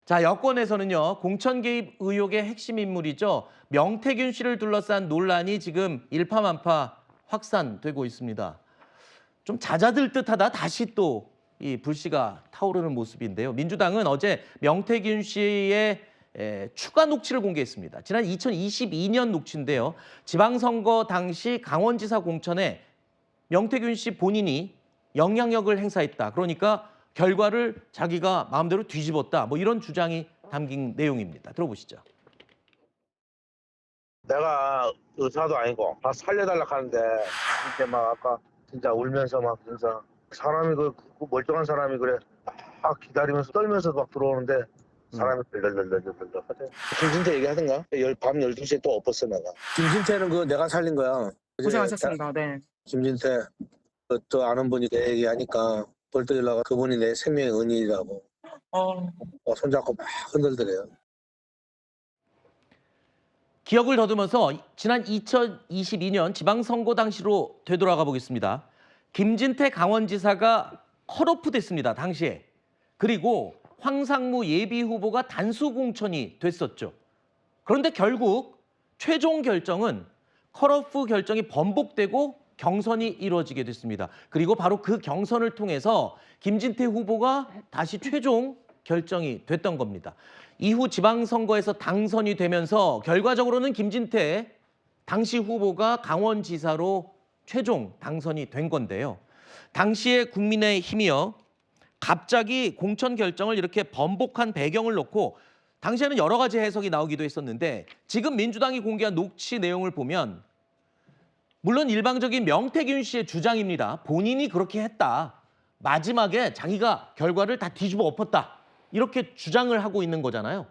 자, 여권에서는요, 공천 개입 의혹의 핵심 인물이죠. 명태균 씨를 둘러싼 논란이 지금 일파만파 확산되고 있습니다. 좀 잦아들 듯하다 다시 또 이 불씨가 타오르는 모습인데요. 민주당은 어제 명태균 씨의 추가 녹취를 공개했습니다. 지난 2022년 녹취인데요. 지방선거 당시 강원지사 공천에 명태균 씨 본인이 영향력을 행사했다. 그러니까 결과를 자기가 마음대로 뒤집었다. 뭐 이런 주장이 담긴 내용입니다. 들어보시죠. 내가 의사도 아니고 다 살려달라 하는데 진짜 막 아까 진짜 울면서 막 진짜 사람이 그 멀쩡한 사람이 그래 막 기다리면서 떨면서 막 들어오는데 사람이 덜덜덜덜덜 하대. 김진태 얘기하던가? 밤 12시에 또 엎었어 내가. 김진태는 그 내가 살린 거야. 고생하셨습니다. 네. 김진태 또 아는 분이 내 얘기하니까 벌떡 일어나가 그분이 내 생명의 은인이라고 손잡고 막 흔들더래요. 기억을 더듬어서 지난 2022년 지방선거 당시로 되돌아가 보겠습니다. 김진태 강원지사가 컷오프 됐습니다. 당시에. 그리고 황상무 예비후보가 단수 공천이 됐었죠. 그런데 결국 최종 결정은 컷오프 결정이 번복되고 경선이 이루어지게 됐습니다. 그리고 바로 그 경선을 통해서 김진태 후보가 다시 최종 결정이 됐던 겁니다. 이후 지방선거에서 당선이 되면서 결과적으로는 김진태 당시 후보가 강원지사로 최종 당선이 된 건데요. 당시에 국민의힘이요, 갑자기 공천 결정을 이렇게 번복한 배경을 놓고 당시에는 여러 가지 해석이 나오기도 했었는데 지금 민주당이 공개한 녹취 내용을 보면 물론 일방적인 명태균 씨의 주장입니다. 본인이 그렇게 했다. 마지막에 자기가 결과를 다 뒤집어 엎었다. 이렇게 주장을 하고 있는 거잖아요.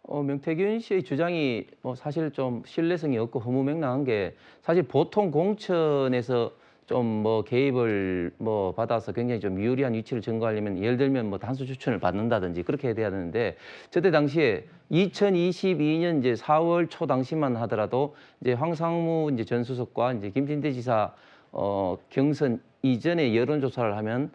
명태균 씨의 주장이 사실 좀 신뢰성이 없고 허무맹랑한 게 사실 보통 공천에서 좀 개입을 받아서 굉장히 좀 유리한 위치를 증거하려면 예를 들면 단수 추천을 받는다든지 그렇게 해야 되는데 저때 당시에 2022년 이제 4월 초 당시만 하더라도 이제 황상무 이제 전 수석과 이제 김진태 지사 경선 이전에 여론조사를 하면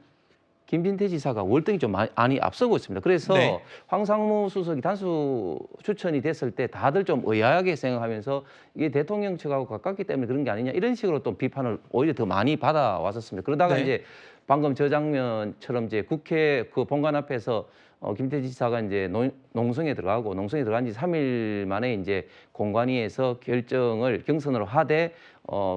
김진태 지사가 월등히 좀 많이 앞서고 있습니다. 그래서 네. 황상무 수석이 단수 추천이 됐을 때 다들 좀 의아하게 생각하면서 이게 대통령 측하고 가깝기 때문에 그런 게 아니냐 이런 식으로 또 비판을 오히려 더 많이 받아왔었습니다. 그러다가 네. 이제 방금 저 장면처럼 이제 국회 그 본관 앞에서 김진태 지사가 이제 농성에 들어가고 농성에 들어간 지 3일 만에 이제 공관위에서 결정을 경선으로 하되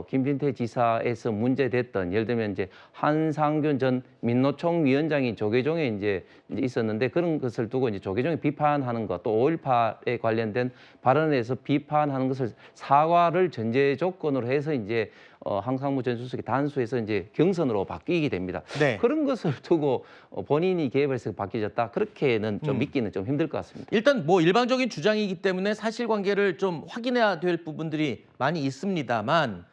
김진태 지사에서 문제됐던 예를 들면 이제 한상균 전 민노총 위원장이 조계종에 이제 있었는데 그런 것을 두고 이제 조계종이 비판하는 것 또 5.18에 관련된 발언에서 비판하는 것을 사과를 전제 조건으로 해서 이제 황상무 전 수석이 단수해서 이제 경선으로 바뀌게 됩니다. 네. 그런 것을 두고 본인이 개입해서 바뀌었다 그렇게는 좀 믿기는 좀 힘들 것 같습니다. 일단 일방적인 주장이기 때문에 사실관계를 좀 확인해야 될 부분들이 많이 있습니다만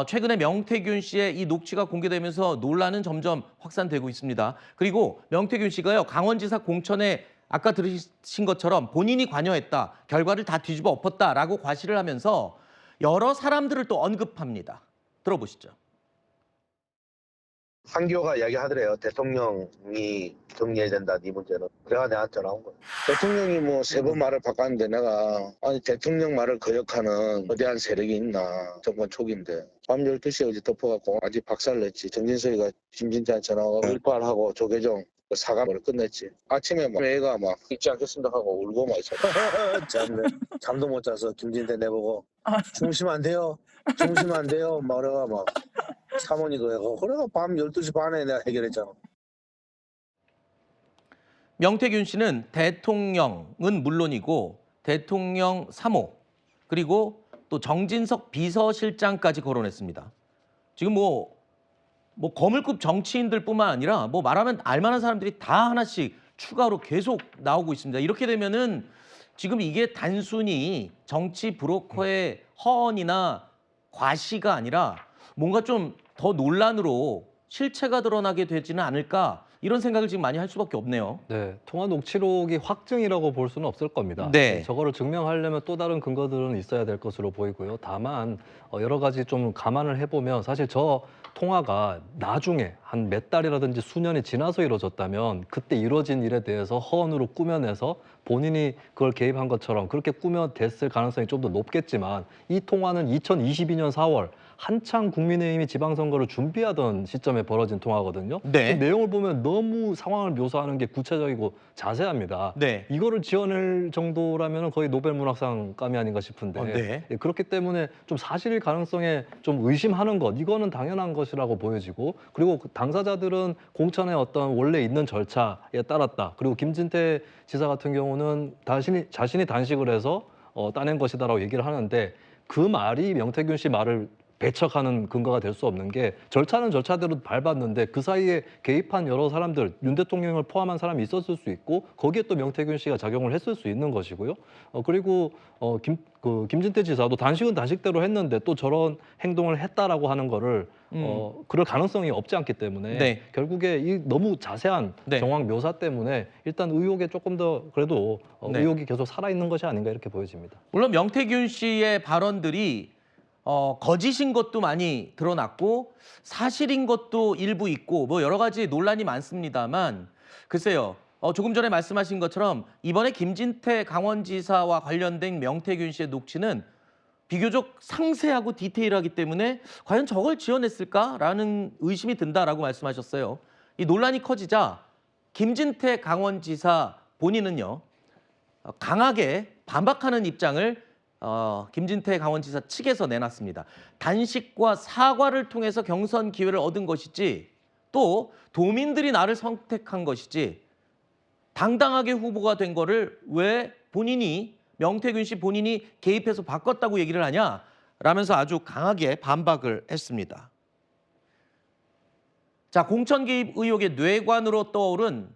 최근에 명태균 씨의 이 녹취가 공개되면서 논란은 점점 확산되고 있습니다. 그리고 명태균 씨가요, 강원지사 공천에 아까 들으신 것처럼 본인이 관여했다, 결과를 다 뒤집어 엎었다라고 과시를 하면서 여러 사람들을 또 언급합니다. 들어보시죠. 한교가 이야기하더래요. 대통령이 정리해야 된다, 네 문제는. 그래가 내한테 나온 거야. 대통령이 뭐 세 번 말을 바꿨는데 내가 아니 대통령 말을 거역하는 거대한 세력이 있나. 정권 초기인데. 밤 12시에 어제 덮어갖고 아직 박살냈지. 정진석이가 김진태한테 전화하고 일발하고 조계종 사과를 끝냈지. 아침에 막 애가 막 잊지 않겠습니다 하고 울고 막 있어. 참네. 잠도 못 자서 김진태 내보고 주무시면 안 돼요. 주무시면 안 돼요. 막 그래가 막 사모니 그래가 밤 12시 반에 내가 해결했잖아. 명태균 씨는 대통령은 물론이고 대통령 3호 그리고 또 정진석 비서실장까지 거론했습니다. 지금 거물급 정치인들뿐만 아니라 말하면 알만한 사람들이 다 하나씩 추가로 계속 나오고 있습니다. 이렇게 되면은 지금 이게 단순히 정치 브로커의 허언이나 과시가 아니라 뭔가 좀 더 논란으로 실체가 드러나게 되지는 않을까 이런 생각을 지금 많이 할 수밖에 없네요. 네, 통화 녹취록이 확증이라고 볼 수는 없을 겁니다. 네. 저거를 증명하려면 또 다른 근거들은 있어야 될 것으로 보이고요. 다만 여러 가지 좀 감안을 해보면 사실 저 통화가 나중에 한 몇 달이라든지 수년이 지나서 이루어졌다면 그때 이루어진 일에 대해서 허언으로 꾸며내서 본인이 그걸 개입한 것처럼 그렇게 꾸며댔을 가능성이 좀 더 높겠지만 이 통화는 2022년 4월 한창 국민의힘이 지방선거를 준비하던 시점에 벌어진 통화거든요. 네. 그 내용을 보면 너무 상황을 묘사하는 게 구체적이고 자세합니다. 네. 이거를 지어낼 정도라면 거의 노벨문학상감이 아닌가 싶은데 네. 예, 그렇기 때문에 좀 사실일 가능성에 좀 의심하는 것 이거는 당연한 것이라고 보여지고 그리고 그 당사자들은 공천의 어떤 원래 있는 절차에 따랐다. 그리고 김진태 지사 같은 경우는 자신이 단식을 해서 따낸 것이다라고 얘기를 하는데 그 말이 명태균 씨 말을 배척하는 근거가 될 수 없는 게 절차는 절차대로 밟았는데 그 사이에 개입한 여러 사람들, 윤 대통령을 포함한 사람이 있었을 수 있고 거기에 또 명태균 씨가 작용을 했을 수 있는 것이고요. 그리고 김진태 지사도 단식은 단식대로 했는데 또 저런 행동을 했다라고 하는 거를 그럴 가능성이 없지 않기 때문에 네. 결국에 이 너무 자세한 네. 정황 묘사 때문에 일단 의혹에 조금 더 그래도 네. 의혹이 계속 살아있는 것이 아닌가 이렇게 보여집니다. 물론 명태균 씨의 발언들이 거짓인 것도 많이 드러났고 사실인 것도 일부 있고 뭐 여러 가지 논란이 많습니다만 글쎄요. 조금 전에 말씀하신 것처럼 이번에 김진태 강원지사와 관련된 명태균 씨의 녹취는 비교적 상세하고 디테일하기 때문에 과연 저걸 지어냈을까라는 의심이 든다라고 말씀하셨어요. 이 논란이 커지자 김진태 강원지사 본인은요. 강하게 반박하는 입장을 김진태 강원지사 측에서 내놨습니다. 단식과 사과를 통해서 경선 기회를 얻은 것이지 또 도민들이 나를 선택한 것이지 당당하게 후보가 된 거를 왜 본인이 명태균 씨 본인이 개입해서 바꿨다고 얘기를 하냐 라면서 아주 강하게 반박을 했습니다. 자, 공천 개입 의혹의 뇌관으로 떠오른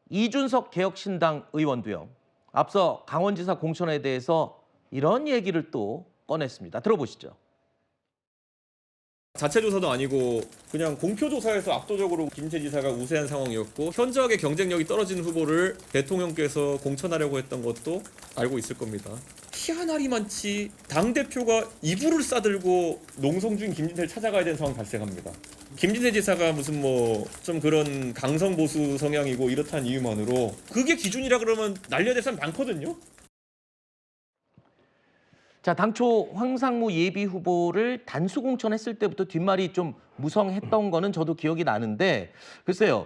이준석 개혁신당 의원도요. 앞서 강원지사 공천에 대해서 이런 얘기를 또 꺼냈습니다. 들어보시죠. 자체 조사도 아니고 그냥 공표 조사에서 압도적으로 김진태 지사가 우세한 상황이었고 현저하게 경쟁력이 떨어지는 후보를 대통령께서 공천하려고 했던 것도 알고 있을 겁니다. 희한하리만치 당대표가 이불을 싸들고 농성 중인 김진태를 찾아가야 되는 상황이 발생합니다. 김진태 지사가 무슨 뭐 좀 그런 강성 보수 성향이고 이렇다는 이유만으로 그게 기준이라 그러면 날려야 될 사람 많거든요. 자, 당초 황상무 예비 후보를 단수 공천했을 때부터 뒷말이 좀 무성했던 거는 저도 기억이 나는데 글쎄요.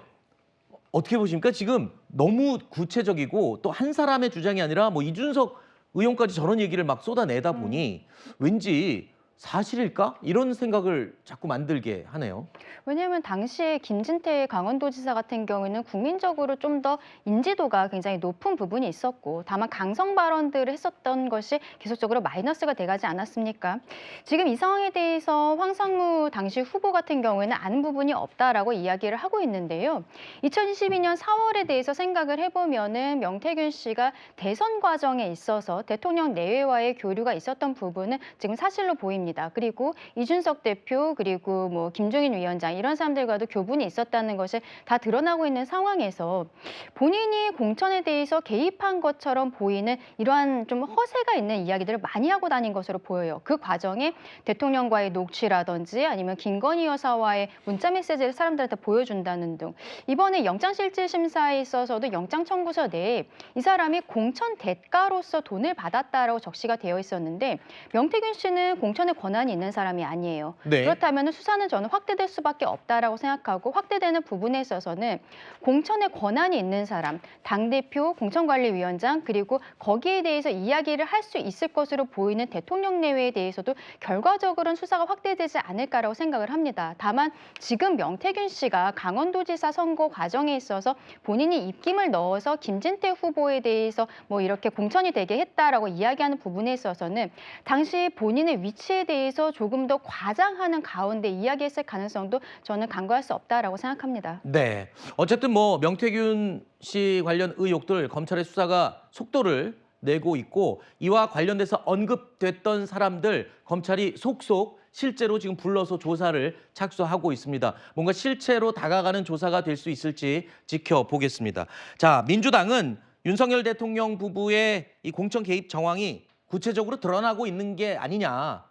어떻게 보십니까? 지금 너무 구체적이고 또 한 사람의 주장이 아니라 뭐 이준석 의원까지 저런 얘기를 막 쏟아내다 보니 왠지 사실일까? 이런 생각을 자꾸 만들게 하네요. 왜냐하면 당시에 김진태 강원도지사 같은 경우에는 국민적으로 좀 더 인지도가 굉장히 높은 부분이 있었고 다만 강성 발언들을 했었던 것이 계속적으로 마이너스가 돼가지 않았습니까? 지금 이 상황에 대해서 황상무 당시 후보 같은 경우에는 아는 부분이 없다라고 이야기를 하고 있는데요. 2022년 4월에 대해서 생각을 해보면은 명태균 씨가 대선 과정에 있어서 대통령 내외와의 교류가 있었던 부분은 지금 사실로 보입니다. 그리고 이준석 대표 그리고 뭐 김종인 위원장 이런 사람들과도 교분이 있었다는 것이 다 드러나고 있는 상황에서 본인이 공천에 대해서 개입한 것처럼 보이는 이러한 좀 허세가 있는 이야기들을 많이 하고 다닌 것으로 보여요. 그 과정에 대통령과의 녹취라든지 아니면 김건희 여사와의 문자 메시지를 사람들한테 보여준다는 등 이번에 영장실질심사에 있어서도 영장 청구서 내에 이 사람이 공천 대가로서 돈을 받았다라고 적시가 되어 있었는데 명태균 씨는 공천의 권한이 있는 사람이 아니에요. 네. 그렇다면 수사는 저는 확대될 수밖에 없다라고 생각하고 확대되는 부분에 있어서는 공천의 권한이 있는 사람, 당대표, 공천관리위원장 그리고 거기에 대해서 이야기를 할 수 있을 것으로 보이는 대통령 내외에 대해서도 결과적으로는 수사가 확대되지 않을까라고 생각을 합니다. 다만 지금 명태균 씨가 강원도지사 선거 과정에 있어서 본인이 입김을 넣어서 김진태 후보에 대해서 뭐 이렇게 공천이 되게 했다라고 이야기하는 부분에 있어서는 당시 본인의 위치에 대해서 조금 더 과장하는 가운데 이야기했을 가능성도 저는 간과할 수 없다라고 생각합니다. 네. 어쨌든 뭐 명태균 씨 관련 의혹들 검찰의 수사가 속도를 내고 있고 이와 관련돼서 언급됐던 사람들 검찰이 속속 실제로 지금 불러서 조사를 착수하고 있습니다. 뭔가 실체로 다가가는 조사가 될 수 있을지 지켜보겠습니다. 자, 민주당은 윤석열 대통령 부부의 이 공천 개입 정황이 구체적으로 드러나고 있는 게 아니냐.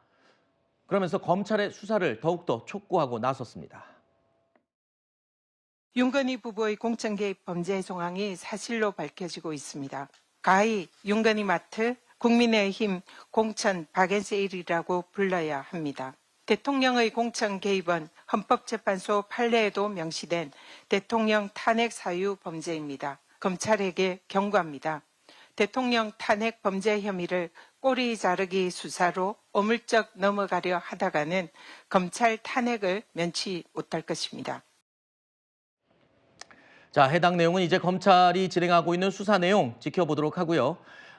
그러면서 검찰의 수사를 더욱더 촉구하고 나섰습니다. 윤건희 부부의 공천 개입 범죄 정황이 사실로 밝혀지고 있습니다. 가히 윤건희 마트 국민의힘 공천 박앤세일이라고 불러야 합니다. 대통령의 공천 개입은 헌법재판소 판례에도 명시된 대통령 탄핵 사유 범죄입니다. 검찰에게 경고합니다. 대통령 탄핵 범죄 혐의를 꼬리 자르기 수사로 어물쩍 넘어가려 하다가는 검찰 탄핵을 면치 못할 것입니다. 자, 해당 내용은 이제 검찰이 진행하고 있는 수사 내용 지켜보도록 하고요.